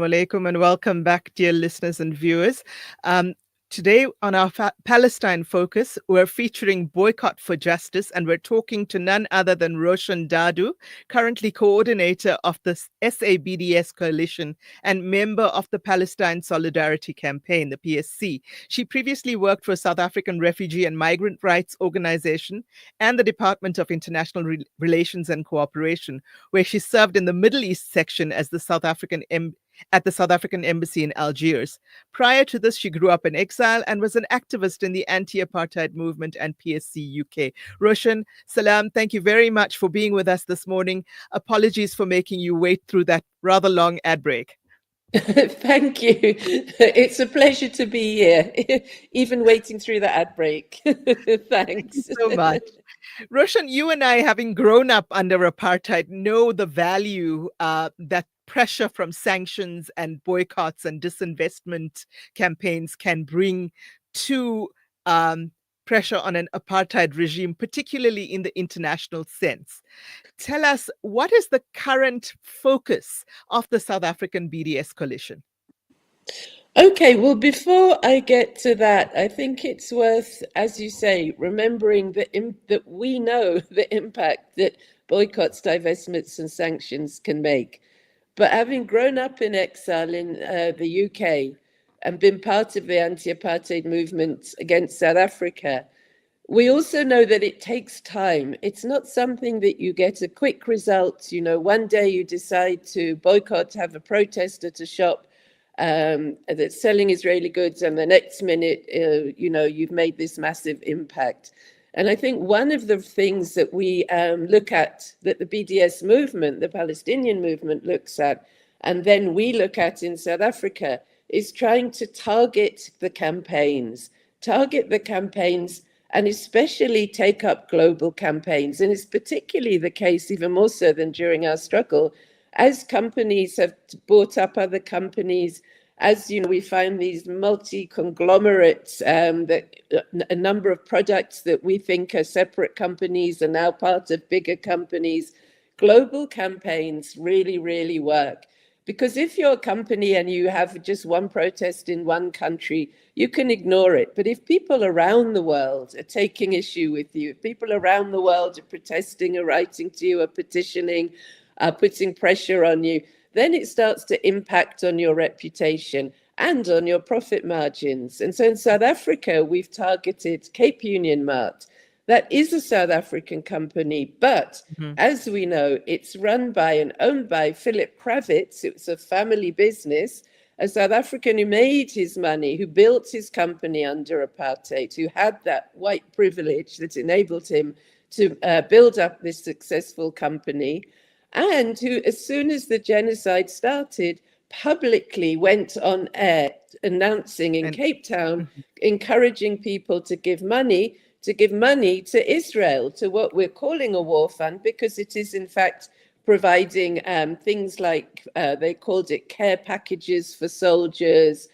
Alaikum and welcome back, dear listeners and viewers. Today on our Palestine focus, we're featuring Boycott for Justice, and we're talking to none other than Roshan Dadoo, currently coordinator of the SABDS coalition and member of the Palestine Solidarity Campaign, the PSC. She previously worked for a South African refugee and migrant rights organization and the Department of International Relations and Cooperation, where she served in the Middle East section as the at the South African Embassy in Algiers. Prior to this, she grew up in exile and was an activist in the anti-apartheid movement and PSC UK. Roshan, salam, thank you very much for being with us this morning. Apologies for making you wait through that rather long ad break. Thank you. It's a pleasure to be here, even waiting through the ad break. Thanks. Thank you so much. Roshan, you and I, having grown up under apartheid, know the value that pressure from sanctions and boycotts and disinvestment campaigns can bring to pressure on an apartheid regime, particularly in the international sense. Tell us, what is the current focus of the South African BDS coalition? Okay, well, before I get to that, I think it's worth, as you say, remembering that we know the impact that boycotts, divestments, and sanctions can make. But having grown up in exile in the UK and been part of the anti-apartheid movement against South Africa, we also know that it takes time. It's not something that you get a quick result. You know, one day you decide to boycott, have a protest at a shop that's selling Israeli goods, and the next minute, you've made this massive impact. And I think one of the things that we look at, that the BDS movement, the Palestinian movement looks at, and then we look at in South Africa, is trying to target the campaigns, and especially take up global campaigns. And it's particularly the case, even more so than during our struggle, as companies have bought up other companies, as you know, we find these multi-conglomerates, that a number of products that we think are separate companies are now part of bigger companies. Global campaigns really, really work. Because if you're a company and you have just one protest in one country, you can ignore it. But if people around the world are taking issue with you, if people around the world are protesting, are writing to you, are petitioning, are putting pressure on you, then it starts to impact on your reputation and on your profit margins. And so in South Africa, we've targeted Cape Union Mart. That is a South African company, but as we know, it's run by and owned by Philip Kravitz. It was a family business, a South African who made his money, who built his company under apartheid, who had that white privilege that enabled him to build up this successful company, and who, as soon as the genocide started, publicly went on air announcing in Cape Town, encouraging people to give money to Israel, to what we're calling a war fund, because it is in fact providing things like, they called it care packages for soldiers,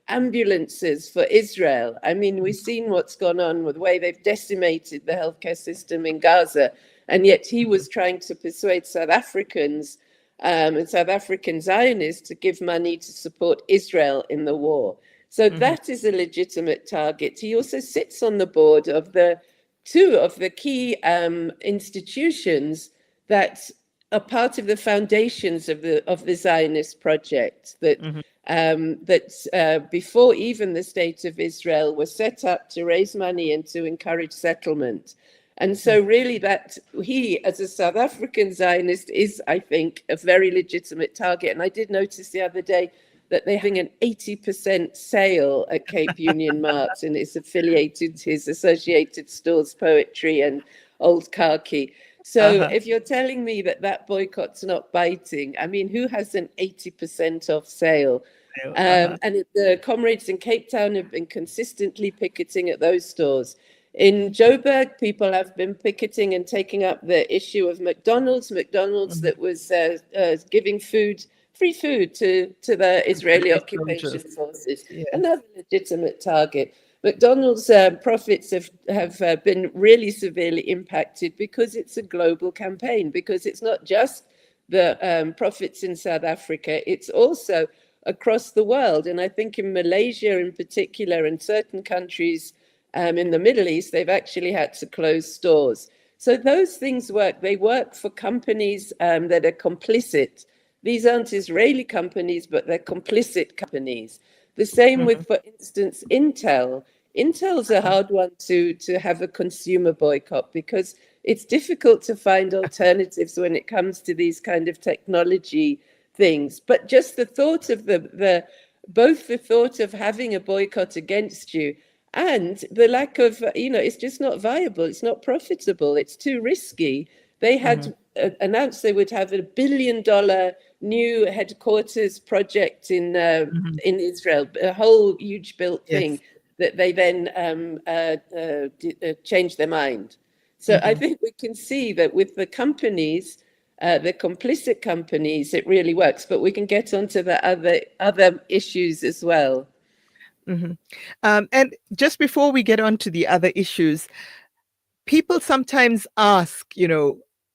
ambulances for Israel. I mean, we've seen what's gone on with the way they've decimated the healthcare system in Gaza. And yet he was trying to persuade South Africans and South African Zionists to give money to support Israel in the war. So that is a legitimate target. He also sits on the board of two of the key institutions that are part of the foundations of the Zionist project that before even the State of Israel was set up to raise money and to encourage settlement. And so really that he, as a South African Zionist, is, I think, a very legitimate target. And I did notice the other day that they're having an 80% sale at Cape Union Mart, and it's affiliated to his Associated Stores Poetry and Old Khaki. So if you're telling me that boycott's not biting, I mean, who has an 80% off sale? And the comrades in Cape Town have been consistently picketing at those stores. In Joburg, people have been picketing and taking up the issue of McDonald's that was giving free food to the Israeli occupation forces. Another legitimate target. McDonald's profits have been really severely impacted because it's a global campaign, because it's not just the profits in South Africa, it's also across the world. And I think in Malaysia in particular, and certain countries in the Middle East, they've actually had to close stores. So those things work. They work for companies that are complicit. These aren't Israeli companies, but they're complicit companies. The same with, for instance, Intel. Intel's a hard one to have a consumer boycott because it's difficult to find alternatives when it comes to these kind of technology things. But just the thought of both the thought of having a boycott against you and the lack of, it's just not viable. It's not profitable. It's too risky. They had announced they would have $1 billion new headquarters project in Israel, a whole huge built thing that they then changed their mind. So I think we can see that with the companies, the complicit companies, it really works. But we can get onto the other issues as well. And just before we get on to the other issues, people sometimes ask,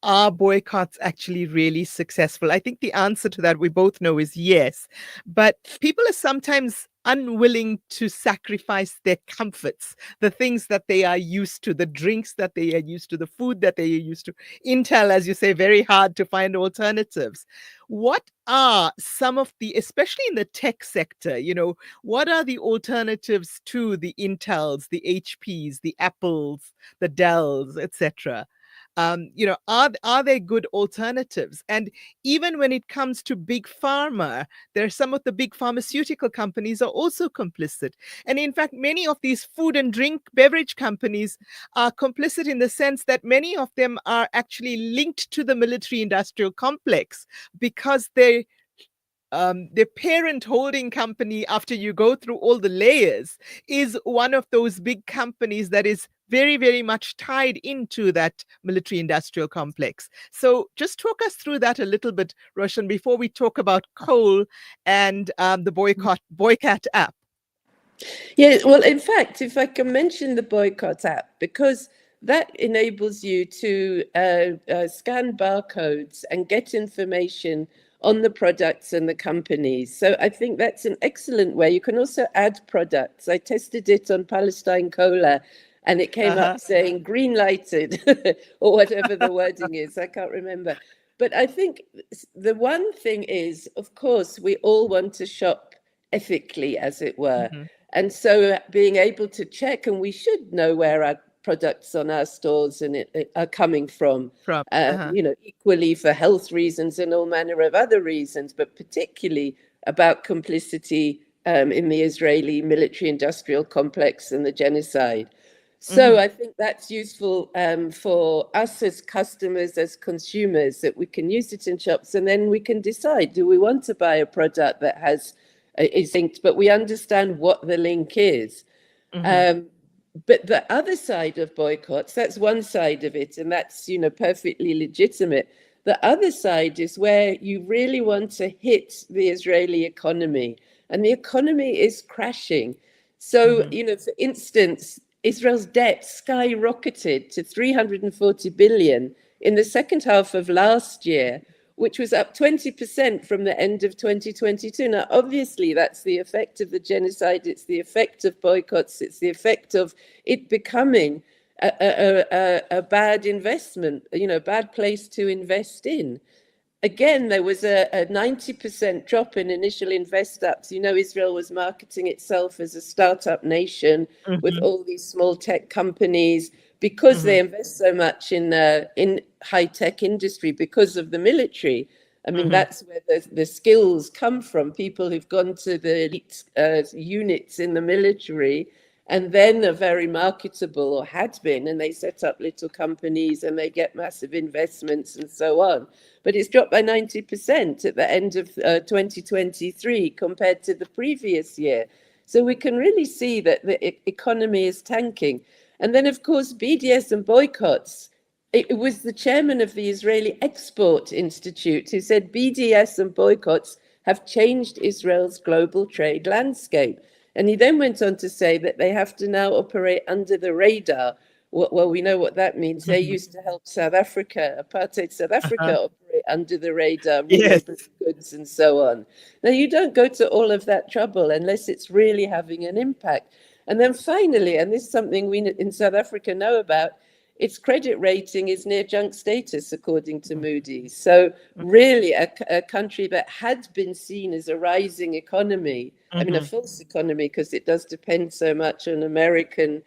are boycotts actually really successful? I think the answer to that we both know is yes. But people are sometimes unwilling to sacrifice their comforts, the things that they are used to, the drinks that they are used to, the food that they are used to. Intel, as you say, very hard to find alternatives. What are some of the, especially in the tech sector, what are the alternatives to the Intels, the HPs, the Apples, the Dells, etc.? Are there good alternatives? And even when it comes to big pharma, there are some of the big pharmaceutical companies are also complicit. And in fact, many of these food and drink beverage companies are complicit in the sense that many of them are actually linked to the military industrial complex because the parent holding company, after you go through all the layers, is one of those big companies that is very, very much tied into that military industrial complex. So just talk us through that a little bit, Roshan, before we talk about coal and the Boycott app. Yeah, well, in fact, if I can mention the Boycott app, because that enables you to scan barcodes and get information on the products and the companies. So I think that's an excellent way. You can also add products. I tested it on Palestine Cola and it came up saying green lighted or whatever the wording is. I can't remember. But I think the one thing is, of course, we all want to shop ethically, as it were. And so being able to check, and we should know where our products on our stores and it are coming from, equally for health reasons and all manner of other reasons, but particularly about complicity in the Israeli military industrial complex and the genocide. So I think that's useful for us as customers, as consumers, that we can use it in shops and then we can decide, do we want to buy a product that is linked, but we understand what the link is. But the other side of boycotts, that's one side of it, and that's, perfectly legitimate. The other side is where you really want to hit the Israeli economy, and the economy is crashing. So, for instance, Israel's debt skyrocketed to 340 billion in the second half of last year, which was up 20% from the end of 2022. Now, obviously, that's the effect of the genocide. It's the effect of boycotts. It's the effect of it becoming a bad investment, a bad place to invest in. Again, there was a 90% drop in initial invest-ups. Israel was marketing itself as a startup nation with all these small tech companies because they invest so much in high-tech industry because of the military. I mean, that's where the skills come from, people who've gone to the elite units in the military and then are very marketable or had been, and they set up little companies and they get massive investments and so on. But it's dropped by 90% at the end of 2023 compared to the previous year. So we can really see that the economy is tanking. And then, of course, BDS and boycotts. It was the chairman of the Israeli Export Institute who said BDS and boycotts have changed Israel's global trade landscape. And he then went on to say that they have to now operate under the radar, well, we know what that means. They Mhm. used to help South Africa, apartheid South Africa, Uh-huh. operate under the radar, Yes. relabeling goods and so on. Now, you don't go to all of that trouble unless it's really having an impact. And then finally, and this is something we in South Africa know about, its credit rating is near junk status, according to Moody's. So really a country that had been seen as a rising economy, I mean, a Mhm. false economy, because it does depend so much on American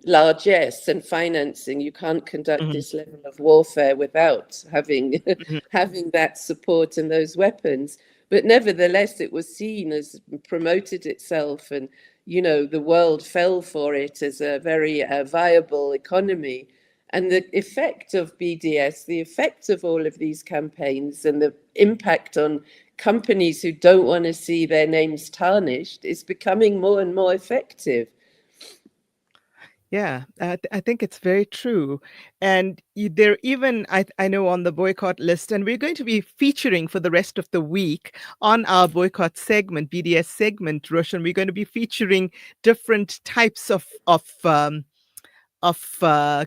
largesse and financing. You can't conduct Mhm. this level of warfare without having Mhm. having that support and those weapons. But nevertheless, it was seen as promoted itself, and the world fell for it as a very viable economy. And the effect of BDS, the effect of all of these campaigns, and the impact on companies who don't want to see their names tarnished is becoming more and more effective. Yeah, I think it's very true. And there even, I know on the boycott list, and we're going to be featuring for the rest of the week on our boycott segment, BDS segment, Roshan, we're going to be featuring different types of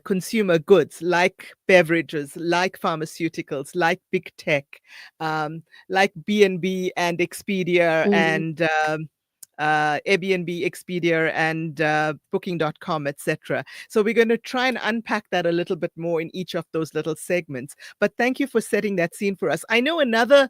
consumer goods like beverages, like pharmaceuticals, like big tech, like B&B and Expedia Mm. and Airbnb, Expedia, and Booking.com, etc. So we're going to try and unpack that a little bit more in each of those little segments. But thank you for setting that scene for us. I know another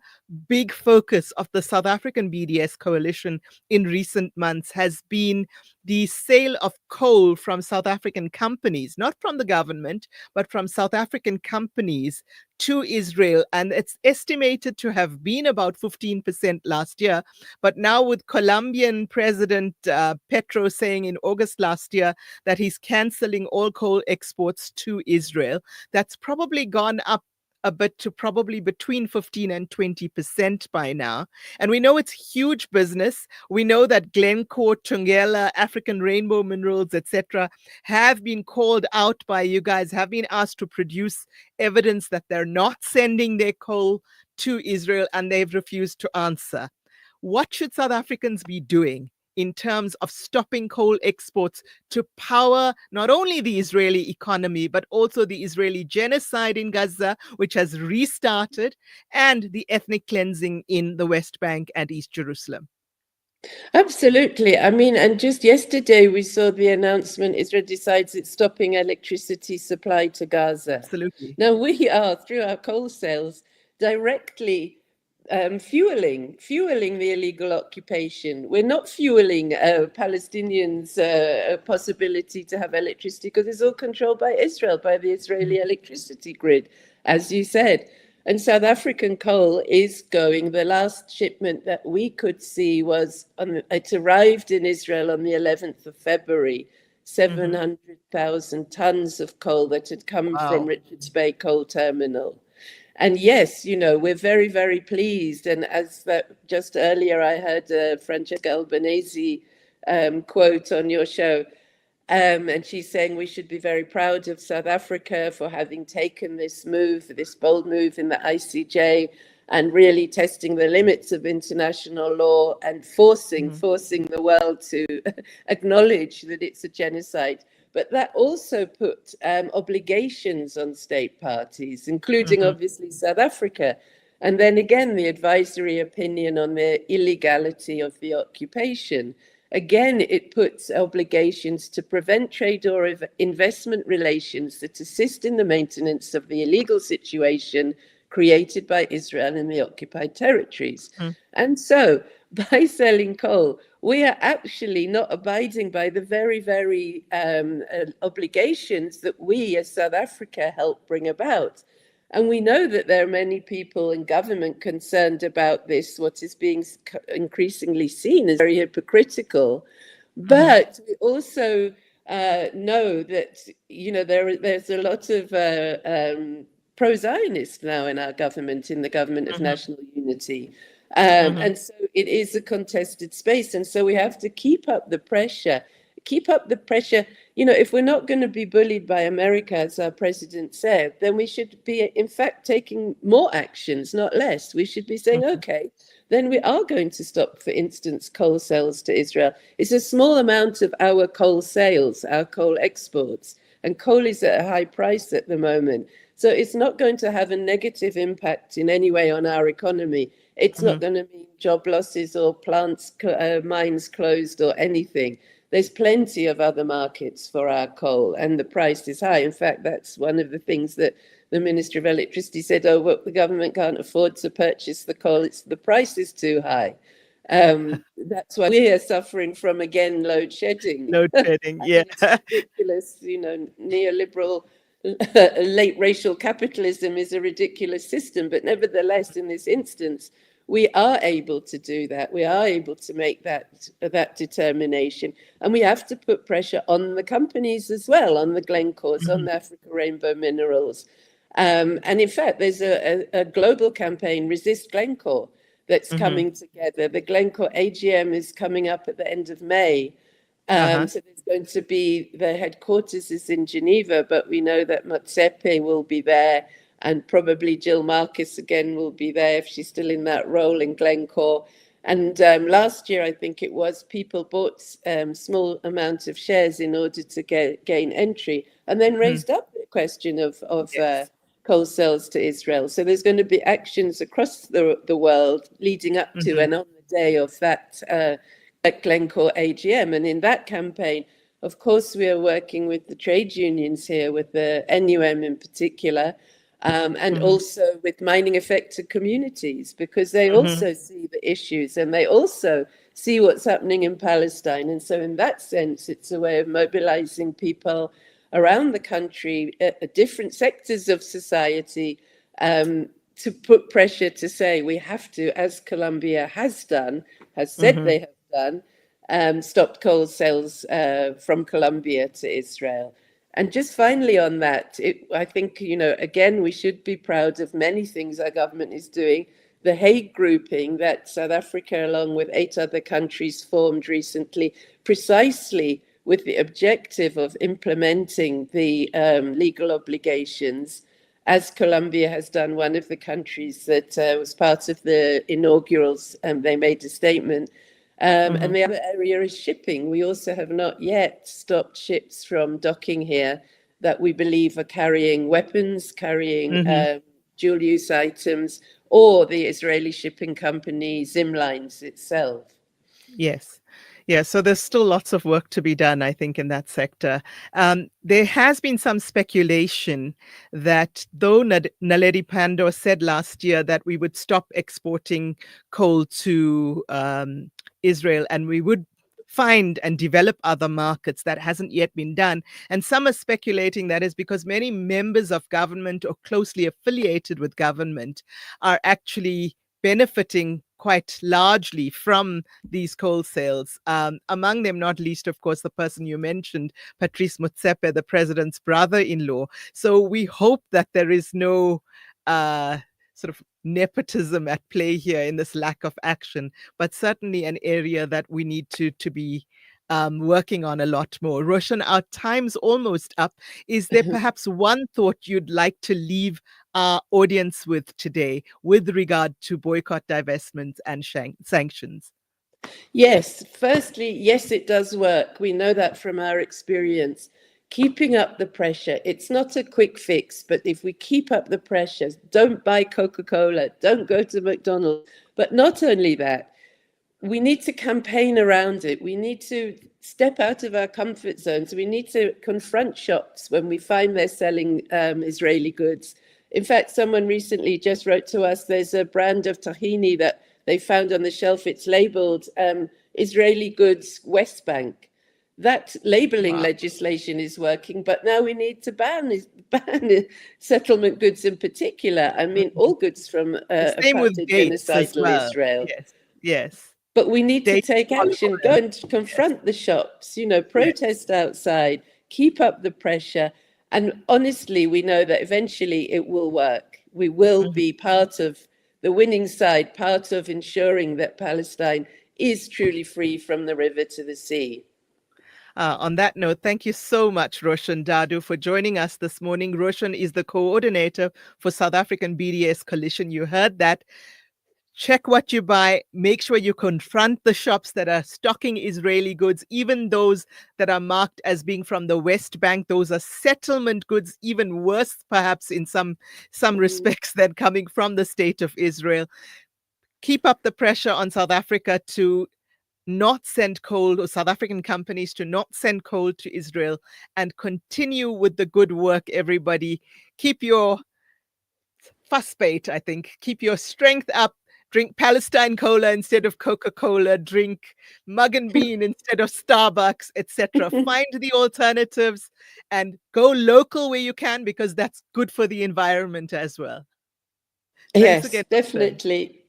big focus of the South African BDS coalition in recent months has been the sale of coal from South African companies, not from the government, but from South African companies to Israel. And it's estimated to have been about 15% last year. But now, with Colombian President Petro saying in August last year that he's canceling all coal exports to Israel, that's probably gone up a bit to probably between 15 and 20% by now. And we know it's huge business. We know that Glencore, Tungela, African Rainbow Minerals, etc., have been called out by you guys, have been asked to produce evidence that they're not sending their coal to Israel, and they've refused to answer. What should South Africans be doing in terms of stopping coal exports to power not only the Israeli economy, but also the Israeli genocide in Gaza, which has restarted, and the ethnic cleansing in the West Bank and East Jerusalem? Absolutely. I mean, and just yesterday we saw the announcement Israel decides it's stopping electricity supply to Gaza. Absolutely. Now we are, through our coal sales, directly fueling the illegal occupation. We're not fueling Palestinians' possibility to have electricity, because it's all controlled by Israel, by the Israeli electricity grid, as you said. And South African coal is going. The last shipment that we could see was it arrived in Israel on the 11th of February, Mm-hmm. 700,000 tons of coal that had come from Wow. Richards Bay Coal Terminal. And yes, we're very, very pleased. And as that just earlier, I heard Francesca Albanese quote on your show. And she's saying we should be very proud of South Africa for having taken this move, this bold move in the ICJ, and really testing the limits of international law and forcing Mm-hmm. the world to acknowledge that it's a genocide. But that also put obligations on state parties, including Mm-hmm. obviously South Africa. And then again, the advisory opinion on the illegality of the occupation. Again, it puts obligations to prevent trade or investment relations that assist in the maintenance of the illegal situation created by Israel in the occupied territories. And so, by selling coal, we are actually not abiding by the very, very obligations that we as South Africa help bring about. And we know that there are many people in government concerned about this, what is being increasingly seen as very hypocritical. Mm-hmm. But we also know that, there's a lot of pro-Zionist now in our government, in the government of Mm-hmm. national unity. Mm-hmm. And so it is a contested space. And so we have to keep up the pressure. Keep up the pressure. If we're not going to be bullied by America, as our president said, then we should be, in fact, taking more actions, not less. We should be saying, Mm-hmm. okay, then we are going to stop, for instance, coal sales to Israel. It's a small amount of our coal sales, our coal exports, and coal is at a high price at the moment. So it's not going to have a negative impact in any way on our economy. It's not Mhm. going to mean job losses or mines closed or anything. There's plenty of other markets for our coal, and the price is high. In fact, that's one of the things that the Minister of Electricity said, oh, well, the government can't afford to purchase the coal. The price is too high. That's why we're suffering from, again, load shedding. Load shedding, I yeah. mean, it's ridiculous, neoliberal late racial capitalism is a ridiculous system, but nevertheless, in this instance, we are able to do that. We are able to make that determination, and we have to put pressure on the companies as well, on the Glencores, on Mhm. the Africa Rainbow Minerals. And in fact, there's a global campaign, Resist Glencore, that's Mhm. coming together. The Glencore AGM is coming up at the end of May. Uh-huh. So there's going to be, the headquarters is in Geneva, but we know that Motsepe will be there, and probably Jill Marcus again will be there if she's still in that role in Glencore. And last year, I think it was, people bought small amount of shares in order to gain entry, and then Mhm. raised up the question of Yes. coal sales to Israel. So there's going to be actions across the world leading up to Mhm. and on the day of that at Glencore AGM. And in that campaign, of course, we are working with the trade unions here, with the NUM in particular, and Mhm. also with mining affected communities, because they Mhm. also see the issues and they also see what's happening in Palestine. And so, in that sense, it's a way of mobilizing people around the country, at different sectors of society, to put pressure to say we have to, as Colombia has done, has said Mhm. they have done, stopped coal sales from Colombia to Israel. And just finally on that, I think, again, we should be proud of many things our government is doing. The Hague grouping that South Africa, along with 8 other countries, formed recently, precisely with the objective of implementing the legal obligations, as Colombia has done, one of the countries that was part of the inaugurals, they made a statement. And Mhm. the other area is shipping. We also have not yet stopped ships from docking here that we believe are carrying weapons, carrying Mhm. dual use items, or the Israeli shipping company Zimlines itself. Yes. Yeah, so there's still lots of work to be done, I think, in that sector. There has been some speculation that though Naledi Pandor said last year that we would stop exporting coal to Israel and we would find and develop other markets, that hasn't yet been done. And some are speculating that is because many members of government or closely affiliated with government are actually benefiting quite largely from these coal sales. Among them, not least, of course, the person you mentioned, Patrice Motsepe, the president's brother-in-law. So we hope that there is no sort of nepotism at play here in this lack of action, but certainly an area that we need to be working on a lot more. Roshan, our time's almost up. Is there perhaps one thought you'd like to leave our audience with today with regard to boycott, divestments, and sanctions? Yes, firstly, yes, it does work. We know that from our experience. Keeping up the pressure, it's not a quick fix, but if we keep up the pressure, don't buy Coca Cola, don't go to McDonald's. But not only that, we need to campaign around it. We need to step out of our comfort zones. We need to confront shops when we find they're selling Israeli goods. In fact, someone recently just wrote to us, there's a brand of tahini that they found on the shelf. It's labeled Israeli goods West Bank. That labeling Wow. legislation is working, but now we need to ban settlement goods in particular. I mean, Mhm. all goods from The same with apartheid dates as genocidal well. Israel. Yes, yes. But we need to Dates, take olive action, go oil. and Yes, confront the shops, yes. protest outside, keep up the pressure. And honestly, we know that eventually it will work. We will Mhm. be part of the winning side, part of ensuring that Palestine is truly free from the river to the sea. On that note, thank you so much, Roshan Dadoo, for joining us this morning. Roshan is the coordinator for South African BDS Coalition. You heard that. check what you buy. Make sure you confront the shops that are stocking Israeli goods, even those that are marked as being from the West Bank. Those are settlement goods, even worse, perhaps in some respects, than coming from the state of Israel. Keep up the pressure on South Africa to not send coal, or South African companies to not send coal to Israel, and continue with the good work, everybody. Keep your fuss bait, I think. Keep your strength up. Drink Palestine cola instead of Coca-Cola. Drink Mug and Bean instead of Starbucks, etc. Find the alternatives and go local where you can, because that's good for the environment as well. Thanks Yes, again, Roshan. definitely.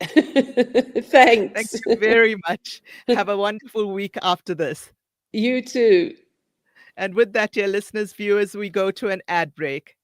Thank Thanks. you very much. Have a wonderful week after this. You too. And with that, dear listeners, viewers, we go to an ad break.